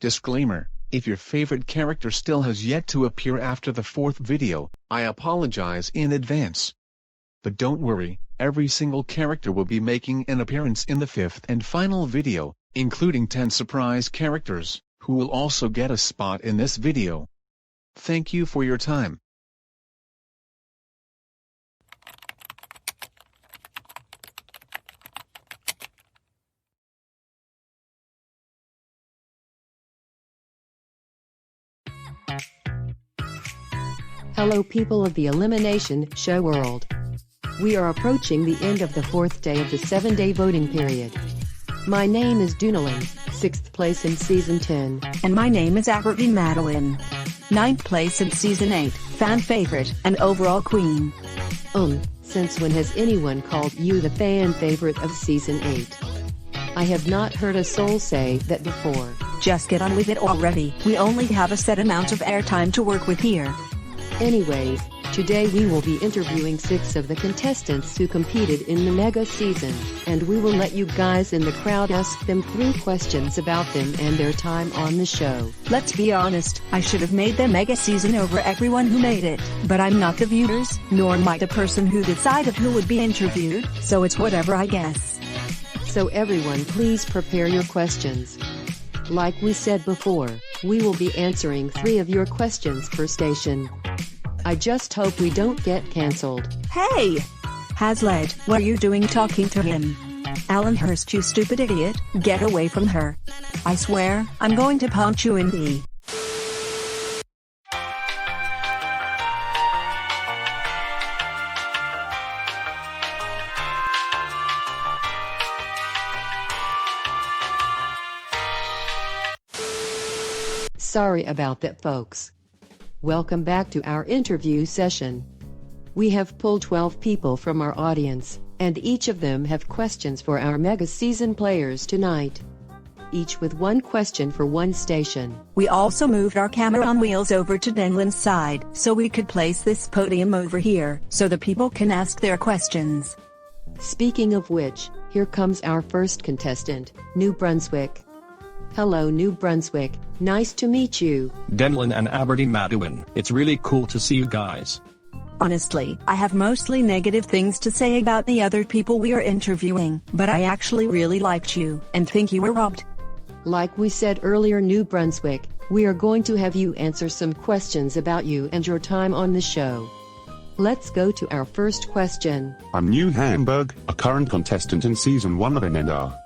Disclaimer: if your favorite character still has yet to appear after the 4th video, I apologize in advance. But don't worry, every single character will be making an appearance in the 5th and final video, including 10 surprise characters, who will also get a spot in this video. Thank you for your time. Hello people of the Elimination Show world. We are approaching the end of the 4th day of the 7-day voting period. My name is Dunalyn, 6th place in Season 10. And my name is Aberdeen Madeline. 9th place in Season 8, fan favorite and overall queen. Since when has anyone called you the fan favorite of Season 8? I have not heard a soul say that before. Just get on with it already, we only have a set amount of airtime to work with here. Anyways, today we will be interviewing 6 of the contestants who competed in the mega season, and we will let you guys in the crowd ask them 3 questions about them and their time on the show. Let's be honest, I should have made the mega season over everyone who made it, but I'm not the viewers, nor am I the person who decided who would be interviewed, so it's whatever I guess. So everyone please prepare your questions. Like we said before, we will be answering 3 of your questions per station. I just hope we don't get cancelled. Hey! Hazlight, what are you doing talking to him? Alan Hurst, you stupid idiot, get away from her. I swear, I'm going to punch you in the... Sorry about that, folks. Welcome back to our interview session. We have pulled 12 people from our audience, and each of them have questions for our mega season players tonight. Each with 1 question for 1 station. We also moved our camera on wheels over to Denlin's side, so we could place this podium over here, so the people can ask their questions. Speaking of which, here comes our first contestant, New Brunswick. Hello New Brunswick, nice to meet you. Denlin and Aberdeen Madeline, it's really cool to see you guys. Honestly, I have mostly negative things to say about the other people we are interviewing, but I actually really liked you, and think you were robbed. Like we said earlier, New Brunswick, we are going to have you answer some questions about you and your time on the show. Let's go to our first question. I'm New Hamburg, a current contestant in Season 1 of NNR.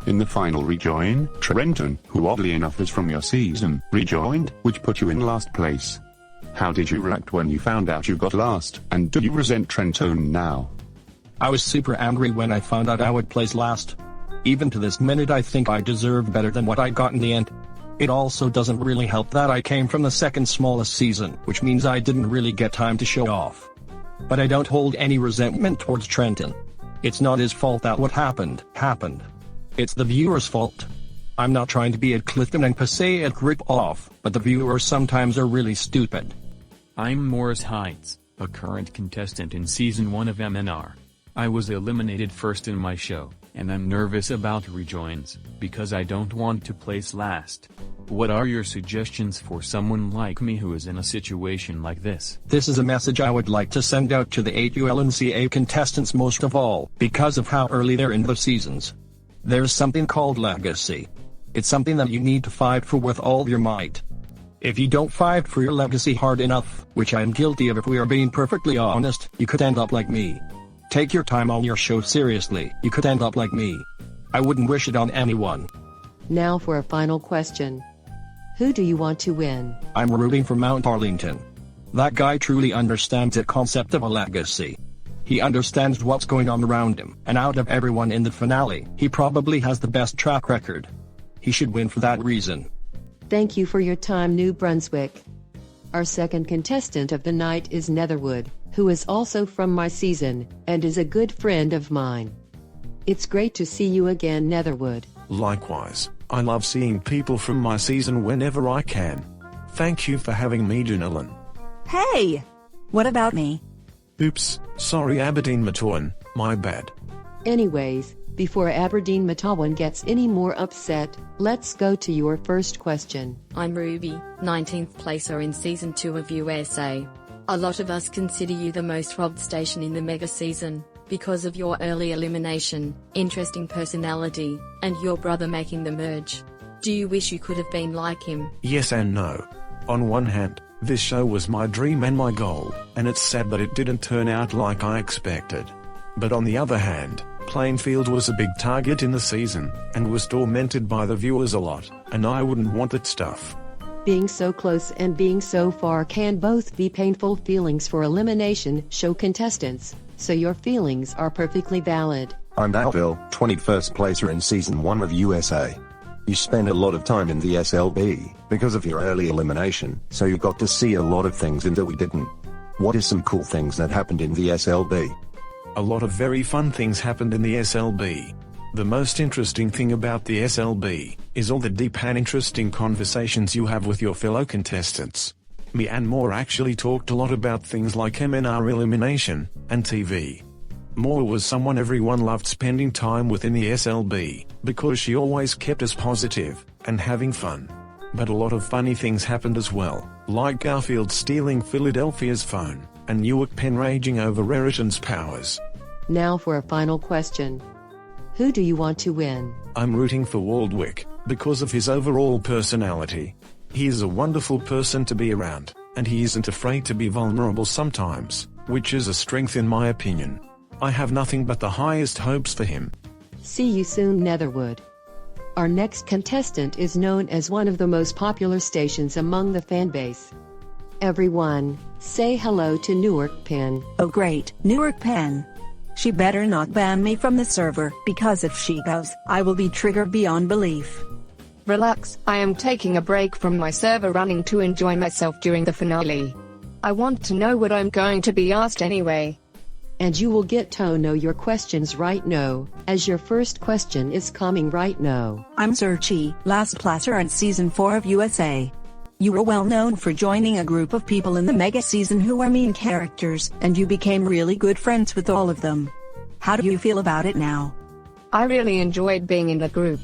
In the final rejoin, Trenton, who oddly enough is from your season, rejoined, which put you in last place. How did you react when you found out you got last, and do you resent Trenton now? I was super angry when I found out I would place last. Even to this minute I think I deserved better than what I got in the end. It also doesn't really help that I came from the 2nd smallest season, which means I didn't really get time to show off. But I don't hold any resentment towards Trenton. It's not his fault that what happened. It's the viewer's fault. I'm not trying to be a Clifton and Passaic rip-off, but the viewers sometimes are really stupid. I'm Morris Heights, a current contestant in Season 1 of MNR. I was eliminated first in my show, and I'm nervous about rejoins, because I don't want to place last. What are your suggestions for someone like me who is in a situation like this? This is a message I would like to send out to the 8 ULNCA contestants most of all, because of how early they're in the seasons. There's something called legacy. It's something that you need to fight for with all your might. If you don't fight for your legacy hard enough, which I am guilty of if we are being perfectly honest, you could end up like me. Take your time on your show seriously, you could end up like me. I wouldn't wish it on anyone. Now for a final question. Who do you want to win? I'm rooting for Mount Arlington. That guy truly understands the concept of a legacy. He understands what's going on around him, and out of everyone in the finale, he probably has the best track record. He should win for that reason. Thank you for your time, New Brunswick. Our second contestant of the night is Netherwood, who is also from my season, and is a good friend of mine. It's great to see you again, Netherwood. Likewise, I love seeing people from my season whenever I can. Thank you for having me, Dunalyn. Hey! What about me? Oops, sorry Aberdeen Matoan, my bad. Anyways, Before Aberdeen Matawan gets any more upset, let's go to your first question. I'm Ruby, 19th placer in Season 2 of USA. A lot of us consider you the most robbed station in the mega season, because of your early elimination, interesting personality, and your brother making the merge. Do you wish you could have been like him? Yes and no. On one hand, this show was my dream and my goal, and it's sad that it didn't turn out like I expected. But on the other hand, Plainfield was a big target in the season, and was tormented by the viewers a lot, and I wouldn't want that stuff. Being so close and being so far can both be painful feelings for elimination show contestants, so your feelings are perfectly valid. I'm Dalville, 21st placer in Season 1 of USA. You spent a lot of time in the SLB, because of your early elimination, so you got to see a lot of things that we didn't. What is some cool things that happened in the SLB? A lot of very fun things happened in the SLB. The most interesting thing about the SLB is all the deep and interesting conversations you have with your fellow contestants. Me and Moore actually talked a lot about things like MNR elimination and TV. Moore was someone everyone loved spending time with in the SLB, because she always kept us positive and having fun. But a lot of funny things happened as well, like Garfield stealing Philadelphia's phone, and Newark Penn raging over Raritan's powers. Now for a final question. Who do you want to win? I'm rooting for Waldwick, because of his overall personality. He is a wonderful person to be around, and he isn't afraid to be vulnerable sometimes, which is a strength in my opinion. I have nothing but the highest hopes for him. See you soon, Netherwood. Our next contestant is known as one of the most popular stations among the fanbase. Everyone, say hello to Newark Penn. Oh great, Newark Penn. She better not ban me from the server, because if she does, I will be triggered beyond belief. Relax, I am taking a break from my server running to enjoy myself during the finale. I want to know what I'm going to be asked anyway. And you will get to know your questions right now, as your first question is coming right now. I'm Searchy, last placer in Season 4 of USA. You were well known for joining a group of people in the mega season who are mean characters, and you became really good friends with all of them. How do you feel about it now? I really enjoyed being in the group.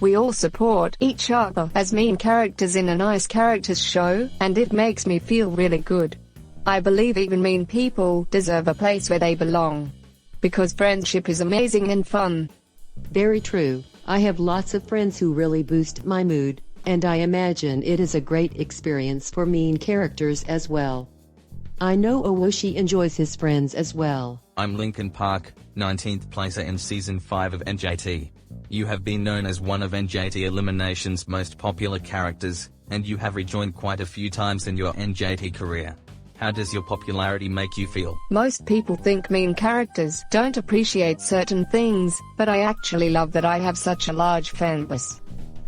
We all support each other as mean characters in a nice characters show, and it makes me feel really good. I believe even mean people deserve a place where they belong. Because friendship is amazing and fun. Very true. I have lots of friends who really boost my mood, and I imagine it is a great experience for mean characters as well. I know Owoshi enjoys his friends as well. I'm Lincoln Park, 19th placer in Season 5 of NJT. You have been known as one of NJT Elimination's most popular characters, and you have rejoined quite a few times in your NJT career. How does your popularity make you feel? Most people think mean characters don't appreciate certain things, but I actually love that I have such a large fan base.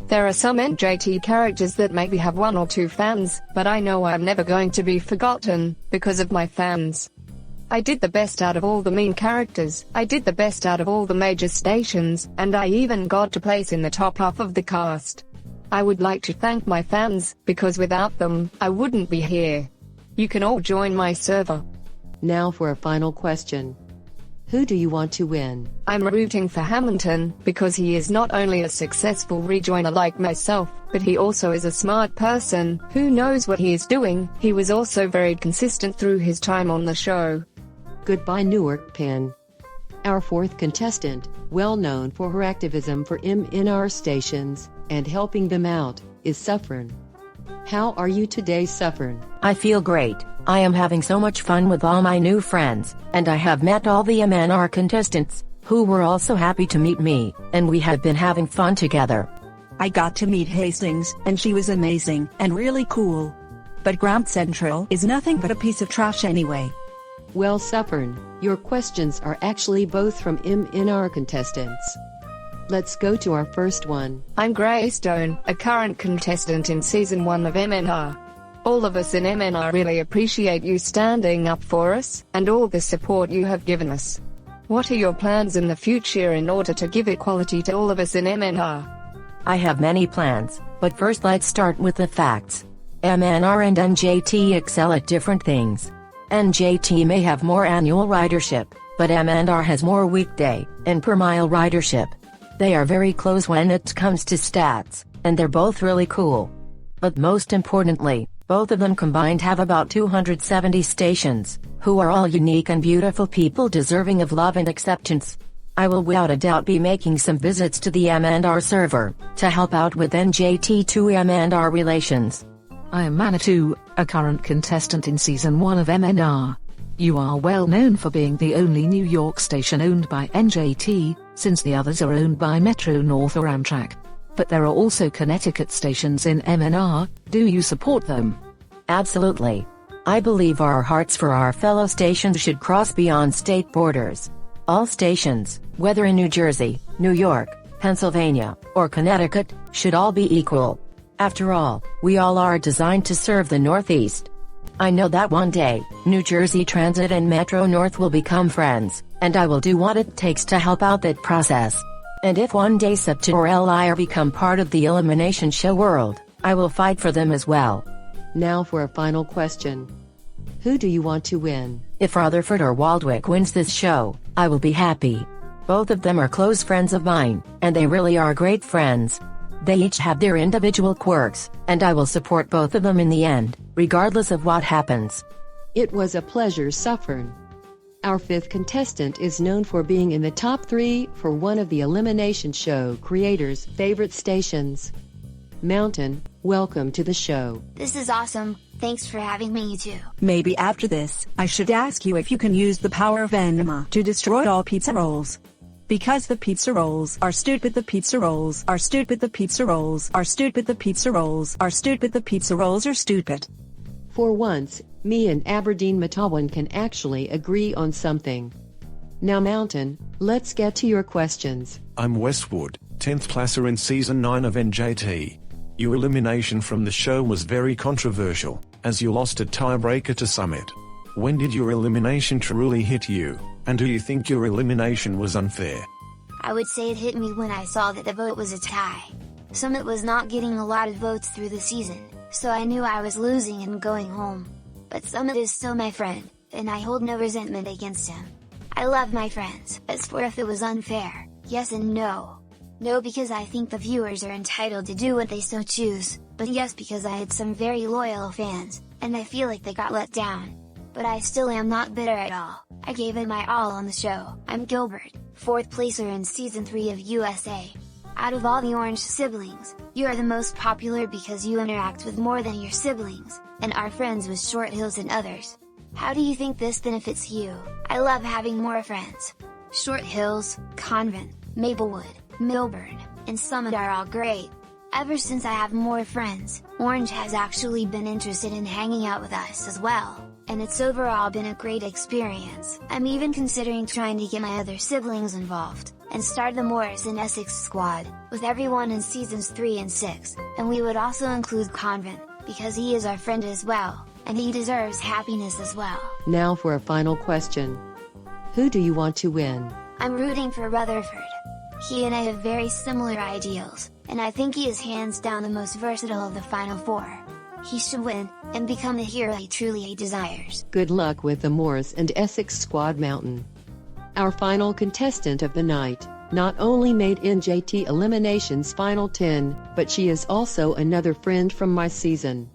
There are some NJT characters that maybe have 1 or 2 fans, but I know I'm never going to be forgotten, because of my fans. I did the best out of all the mean characters, I did the best out of all the major stations, and I even got to place in the top half of the cast. I would like to thank my fans, because without them, I wouldn't be here. You can all join my server. Now for a final question. Who do you want to win? I'm rooting for Hamilton, because he is not only a successful rejoiner like myself, but he also is a smart person, who knows what he is doing. He was also very consistent through his time on the show. Goodbye, Newark Penn. Our fourth contestant, well known for her activism for MNR stations, and helping them out, is Suffern. How are you today, Suffern? I feel great. I am having so much fun with all my new friends, and I have met all the MNR contestants, who were also happy to meet me, and we have been having fun together. I got to meet Hastings, and she was amazing and really cool. But Grand Central is nothing but a piece of trash anyway. Well, Suffern, your questions are actually both from MNR contestants. Let's go to our first one. I'm Greystone, a current contestant in Season 1 of MNR. All of us in MNR really appreciate you standing up for us, and all the support you have given us. What are your plans in the future in order to give equality to all of us in MNR? I have many plans, but first let's start with the facts. MNR and NJT excel at different things. NJT may have more annual ridership, but M&R has more weekday and per mile ridership. They are very close when it comes to stats, and they're both really cool. But most importantly, both of them combined have about 270 stations, who are all unique and beautiful people deserving of love and acceptance. I will without a doubt be making some visits to the M&R server, to help out with NJT2 M&R relations. I am Manitou, a current contestant in Season 1 of M&R. You are well known for being the only New York station owned by NJT, since the others are owned by Metro North or Amtrak. But there are also Connecticut stations in M&R, do you support them? Absolutely. I believe our hearts for our fellow stations should cross beyond state borders. All stations, whether in New Jersey, New York, Pennsylvania, or Connecticut, should all be equal. After all, we all are designed to serve the Northeast. I know that one day, New Jersey Transit and Metro North will become friends, and I will do what it takes to help out that process. And if one day SEPTA or LIR become part of the elimination show world, I will fight for them as well. Now for a final question. Who do you want to win? If Rutherford or Waldwick wins this show, I will be happy. Both of them are close friends of mine, and they really are great friends. They each have their individual quirks, and I will support both of them in the end, regardless of what happens. It was a pleasure, Suffern. Our fifth contestant is known for being in the top 3 for one of the elimination show creators' favorite stations. Mountain, welcome to the show. This is awesome. Thanks for having me, you two. Maybe after this, I should ask you if you can use the power of enema to destroy all pizza rolls. Because the pizza rolls are stupid, the pizza rolls are stupid, the pizza rolls are stupid, the pizza rolls are stupid, the pizza rolls are stupid. For once, me and Aberdeen Matawan can actually agree on something. Now Mountain, let's get to your questions. I'm Westwood, 10th placer in Season 9 of NJT. Your elimination from the show was very controversial, as you lost a tiebreaker to Summit. When did your elimination truly hit you, and do you think your elimination was unfair? I would say it hit me when I saw that the vote was a tie. Summit was not getting a lot of votes through the season, so I knew I was losing and going home. But Summit is still my friend, and I hold no resentment against him. I love my friends. As for if it was unfair, yes and no. No, because I think the viewers are entitled to do what they so choose, but yes, because I had some very loyal fans, and I feel like they got let down. But I still am not bitter at all. I gave it my all on the show. I'm Gilbert, 4th placer in Season 3 of USA. Out of all the Orange siblings, you are the most popular because you interact with more than your siblings, and are friends with Short Hills and others. How do you think this benefits you? I love having more friends. Short Hills, Convent, Maplewood, Milburn, and Summit are all great. Ever since I have more friends, Orange has actually been interested in hanging out with us as well, and it's overall been a great experience. I'm even considering trying to get my other siblings involved, and start the Morris and Essex squad, with everyone in Seasons 3 and 6, and we would also include Convent, because he is our friend as well, and he deserves happiness as well. Now for a final question. Who do you want to win? I'm rooting for Rutherford. He and I have very similar ideals, and I think he is hands down the most versatile of the final 4. He should win, and become the hero he truly desires. Good luck with the Morris and Essex squad, Mountain. Our final contestant of the night, not only made NJT Elimination's Final 10, but she is also another friend from my season.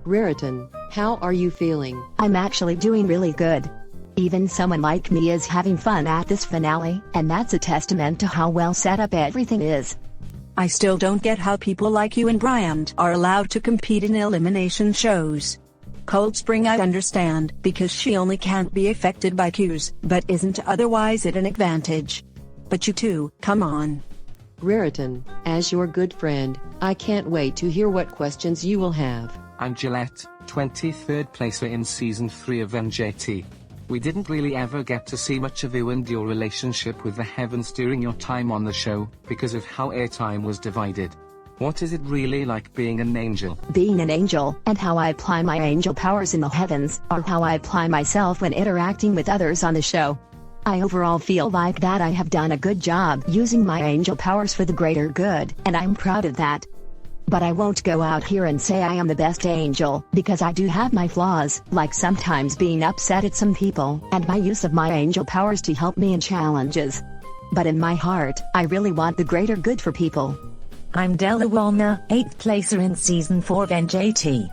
Raritan, how are you feeling? I'm actually doing really good. Even someone like me is having fun at this finale, and that's a testament to how well set up everything is. I still don't get how people like you and Bryant are allowed to compete in elimination shows. Cold Spring I understand, because she only can't be affected by cues, but isn't otherwise at an advantage. But you two, come on. Raritan, as your good friend, I can't wait to hear what questions you will have. I'm Gillette, 23rd placer in Season 3 of NJT. We didn't really ever get to see much of you and your relationship with the heavens during your time on the show, because of how airtime was divided. What is it really like being an angel? Being an angel, and how I apply my angel powers in the heavens, or how I apply myself when interacting with others on the show. I overall feel like that I have done a good job using my angel powers for the greater good, and I'm proud of that. But I won't go out here and say I am the best angel, because I do have my flaws, like sometimes being upset at some people, and my use of my angel powers to help me in challenges. But in my heart, I really want the greater good for people. I'm Della Walner, 8th placer in Season 4 of NJT.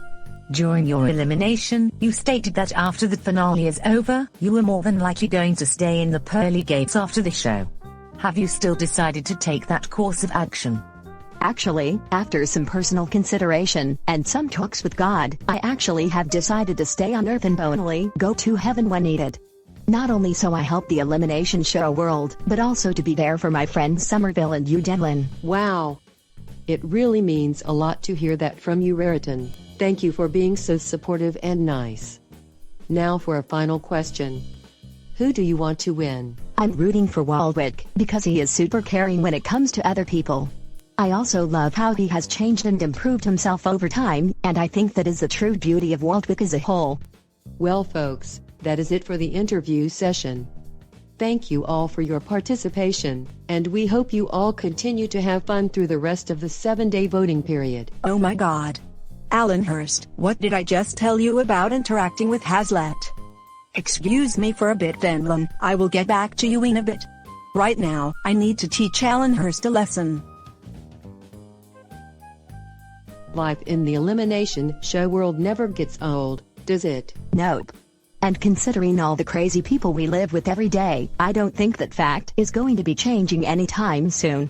During your elimination, you stated that after the finale is over, you were more than likely going to stay in the pearly gates after the show. Have you still decided to take that course of action? Actually, after some personal consideration, and some talks with God, I actually have decided to stay on Earth and only go to heaven when needed. Not only so I help the elimination show world, but also to be there for my friends Somerville and you, Devlin. Wow. It really means a lot to hear that from you, Raritan. Thank you for being so supportive and nice. Now for a final question. Who do you want to win? I'm rooting for Waldwick, because he is super caring when it comes to other people. I also love how he has changed and improved himself over time, and I think that is the true beauty of Waldwick as a whole. Well, folks, that is it for the interview session. Thank you all for your participation, and we hope you all continue to have fun through the rest of the 7-day voting period. Oh my god. Alan Hurst, what did I just tell you about interacting with Hazlet? Excuse me for a bit, Venlon, I will get back to you in a bit. Right now, I need to teach Alan Hurst a lesson. Life in the elimination show world never gets old, does it? Nope. And considering all the crazy people we live with every day, I don't think that fact is going to be changing anytime soon.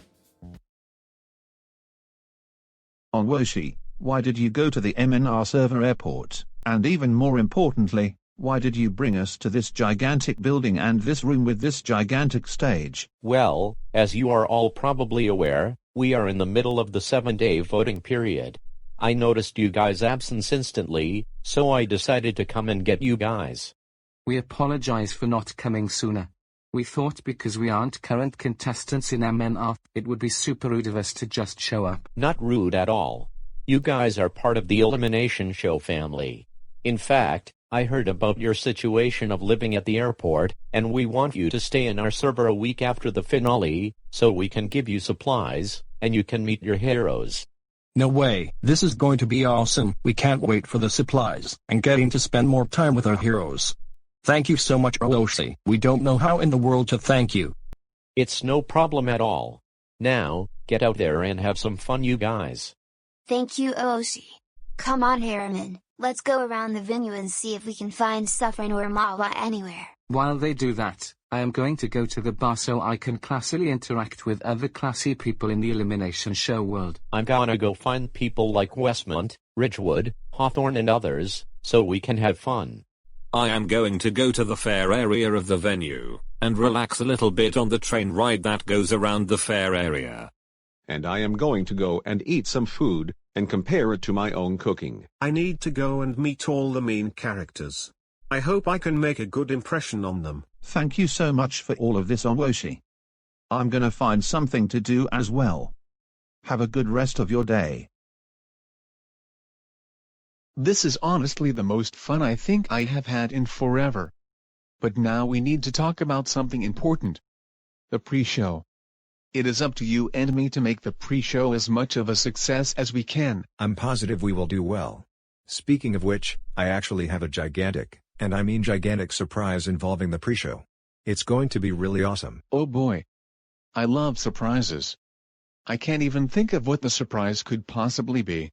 Onwoshi, why did you go to the MNR server airport? And even more importantly, why did you bring us to this gigantic building and this room with this gigantic stage? Well, as you are all probably aware, we are in the middle of the 7-day voting period. I noticed you guys' absence instantly, so I decided to come and get you guys. We apologize for not coming sooner. We thought because we aren't current contestants in MNR, it would be super rude of us to just show up. Not rude at all. You guys are part of the elimination show family. In fact, I heard about your situation of living at the airport, and we want you to stay in our server a week after the finale, so we can give you supplies, and you can meet your heroes. No way, this is going to be awesome. We can't wait for the supplies, and getting to spend more time with our heroes. Thank you so much, Oloshi. We don't know how in the world to thank you. It's no problem at all. Now, get out there and have some fun, you guys. Thank you, Oshi. Come on, Harriman. Let's go around the venue and see if we can find Suffering or Mawa anywhere. While they do that, I am going to go to the bar so I can classily interact with other classy people in the elimination show world. I'm gonna go find people like Westmont, Ridgewood, Hawthorne and others, so we can have fun. I am going to go to the fair area of the venue, and relax a little bit on the train ride that goes around the fair area. And I am going to go and eat some food, and compare it to my own cooking. I need to go and meet all the main characters. I hope I can make a good impression on them. Thank you so much for all of this, Onwoshi. I'm gonna find something to do as well. Have a good rest of your day. This is honestly the most fun I think I have had in forever. But now we need to talk about something important. The pre-show. It is up to you and me to make the pre-show as much of a success as we can. I'm positive we will do well. Speaking of which, I actually have a gigantic, and I mean gigantic surprise involving the pre-show. It's going to be really awesome. Oh boy. I love surprises. I can't even think of what the surprise could possibly be.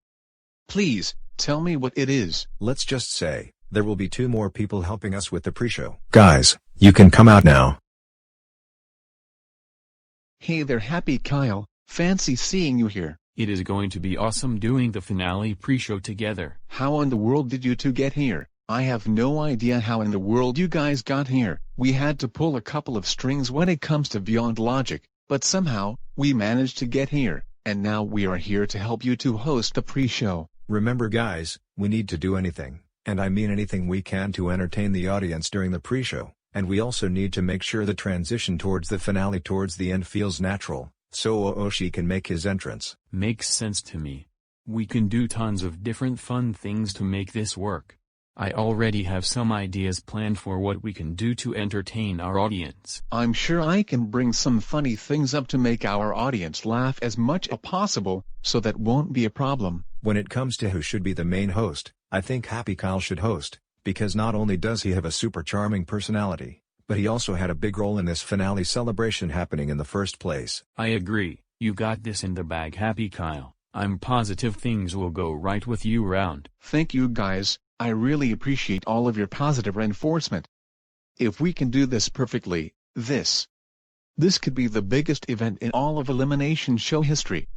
Please, tell me what it is. Let's just say, there will be 2 more people helping us with the pre-show. Guys, you can come out now. Hey there, Happy Kyle, fancy seeing you here. It is going to be awesome doing the finale pre-show together. How in the world did you two get here? I have no idea how in the world you guys got here. We had to pull a couple of strings when it comes to Beyond Logic, but somehow, we managed to get here, and now we are here to help you to host the pre-show. Remember guys, we need to do anything, and I mean anything we can to entertain the audience during the pre-show. And we also need to make sure the transition towards the finale towards the end feels natural, so Ooshi can make his entrance. Makes sense to me. We can do tons of different fun things to make this work. I already have some ideas planned for what we can do to entertain our audience. I'm sure I can bring some funny things up to make our audience laugh as much as possible, so that won't be a problem. When it comes to who should be the main host, I think Happy Kyle should host, because not only does he have a super charming personality, but he also had a big role in this finale celebration happening in the first place. I agree, you got this in the bag, Happy Kyle. I'm positive things will go right with you round. Thank you guys, I really appreciate all of your positive reinforcement. If we can do this perfectly, this could be the biggest event in all of elimination show history.